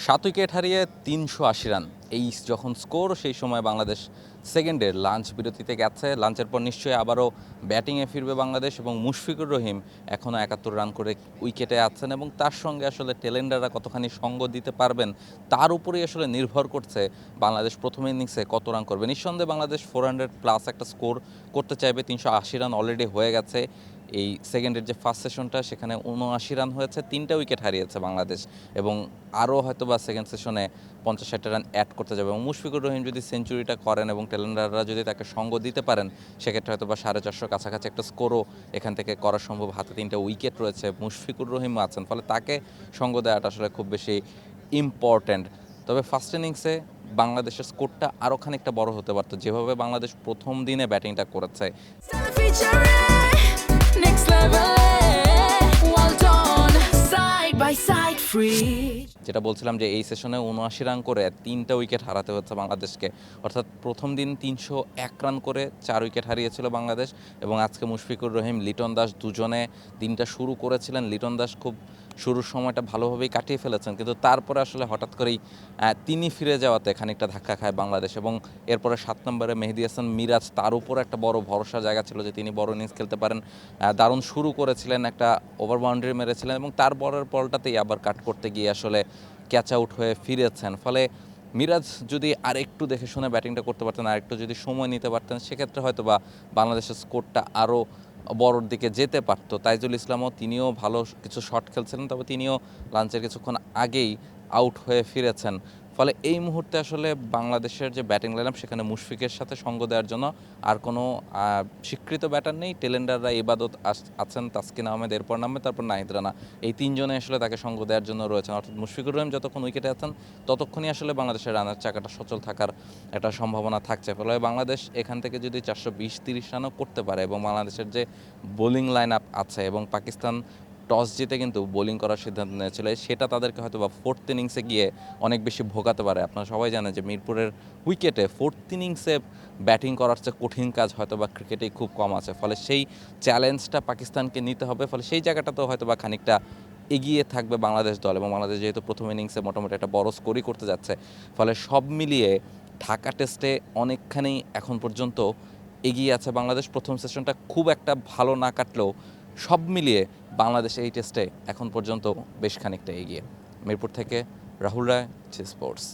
7 wicket হারিয়ে 380 run এই যখন স্কোর, সেই সময় বাংলাদেশ সেকেন্ডের লাঞ্চ বিরতিতে গেছে। লাঞ্চের পর নিশ্চয়ই আবারও ব্যাটিংয়ে ফিরবে বাংলাদেশ এবং মুশফিকুর রহিম এখনও 71 রান করে উইকেটে আছেন এবং তার সঙ্গে আসলে টেলেন্ডাররা কতখানি সঙ্গ দিতে পারবেন তার উপরেই আসলে নির্ভর করছে বাংলাদেশ প্রথম ইনিংসে কত রান করবে। নিঃসন্দেহে বাংলাদেশ 400+ একটা স্কোর করতে চাইবে। 380 রান অলরেডি হয়ে গেছে। এই সেকেন্ডের যে ফার্স্ট সেশনটা সেখানে 79 রান হয়েছে, 3টা উইকেট হারিয়েছে বাংলাদেশ এবং আরও হয়তো বা সেকেন্ড সেশনে 50-60 রান অ্যাড করতে যাবে এবং মুশফিকুর রহিম যদি সেঞ্চুরিটা করেন এবং টেলেন্ডাররা যদি তাকে সঙ্গ দিতে পারেন সেক্ষেত্রে হয়তো বা 450 কাছাকাছি একটা স্কোরও এখান থেকে করা সম্ভব। হাতে 3টা উইকেট রয়েছে, মুশফিকুর রহিমও আছেন, ফলে তাকে সঙ্গ দেওয়াটা আসলে খুব বেশি ইম্পর্ট্যান্ট। তবে ফার্স্ট ইনিংসে বাংলাদেশের স্কোরটা আরও খানিকটা বড় হতে পারতো, যেভাবে বাংলাদেশ প্রথম দিনে ব্যাটিংটা করেছে। যেটা বলছিলাম যে এই সেশনে 79 রান করে 3টা উইকেট হারাতে হচ্ছে বাংলাদেশকে, অর্থাৎ প্রথম দিন 301 রান করে 4 উইকেট হারিয়েছিল বাংলাদেশ এবং আজকে মুশফিকুর রহিম, লিটন দাস দুজনে দিনটা শুরু করেছিলেন। লিটন দাস খুব শুরুর সময়টা ভালোভাবেই কাটিয়ে ফেলেছেন, কিন্তু তারপরে আসলে হঠাৎ করেই তিনি ফিরে যাওয়াতে খানিকটা ধাক্কা খায় বাংলাদেশ এবং এরপরে 7 নম্বরে মেহেদী হাসান মিরাজ, তার উপর একটা বড় ভরসার জায়গা ছিল যে তিনি বড় ইনিংস খেলতে পারেন। দারুণ শুরু করেছিলেন, একটা ওভার বাউন্ডারি মেরেছিলেন এবং তার পরের বলটাতেই আবার কাট করতে গিয়ে আসলে ক্যাচ আউট হয়ে ফিরেছেন। ফলে মিরাজ যদি আরেকটু দেখে শুনে ব্যাটিংটা করতে পারতেন, আরেকটু যদি সময় নিতে পারতেন, সেক্ষেত্রে হয়তো বা বাংলাদেশের স্কোরটা আরও বড়োর দিকে যেতে পারত। তাইজুল ইসলামও, তিনিও ভালো কিছু শট খেলছিলেন, তবে তিনিও লাঞ্চের কিছুক্ষণ আগেই আউট হয়ে ফিরেছেন। ফলে এই মুহূর্তে আসলে বাংলাদেশের যে ব্যাটিং লাইনআপ সেখানে মুশফিকের সাথে সঙ্গ দেওয়ার জন্য আর কোনো স্বীকৃত ব্যাটার নেই। টেলেন্ডাররা ইবাদত আছেন, তাসকিন আহমেদ, এরপর নামবে, তারপর নাহিদ রানা, এই তিনজনে আসলে তাকে সঙ্গ দেওয়ার জন্য রয়েছেন। অর্থাৎ মুশফিকুর রহিম যতক্ষণ উইকেটে আছেন ততক্ষণই আসলে বাংলাদেশের রানের চাকাটা সচল থাকার একটা সম্ভাবনা থাকছে। ফলে বাংলাদেশ এখান থেকে যদি 420-30 রানও করতে পারে এবং বাংলাদেশের যে বোলিং লাইন আপ আছে এবং পাকিস্তান টস জিতে কিন্তু বোলিং করার সিদ্ধান্ত নিয়েছিল, সেটা তাদেরকে হয়তো বা ফোর্থ ইনিংসে গিয়ে অনেক বেশি ভোগাতে পারে। আপনারা সবাই জানেন যে মিরপুরের উইকেটে ফোর্থ ইনিংসে ব্যাটিং করার চেয়ে কঠিন কাজ হয়তো বা ক্রিকেটেই খুব কম আছে। ফলে সেই চ্যালেঞ্জটা পাকিস্তানকে নিতে হবে। ফলে সেই জায়গাটাতেও হয়তো বা খানিকটা এগিয়ে থাকবে বাংলাদেশ দল এবং বাংলাদেশ যেহেতু প্রথম ইনিংসে মোটামুটি একটা বড় স্কোরই করতে যাচ্ছে, ফলে সব মিলিয়ে ঢাকা টেস্টে অনেকখানি এখন পর্যন্ত এগিয়ে আছে বাংলাদেশ। প্রথম সেশনটা খুব একটা ভালো না কাটলেও সব মিলিয়ে বাংলাদেশ এই টেস্টে এখন পর্যন্ত বেশ খানিকটা এগিয়ে। মিরপুর থেকে রাহুল রায়, জি sports.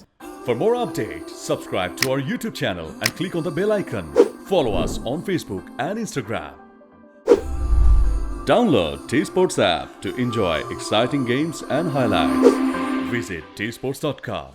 For more updates, subscribe to our YouTube channel and click on the bell icon. Follow us on Facebook and Instagram. Download T-Sports app to enjoy exciting games and highlights. Visit tsports.com.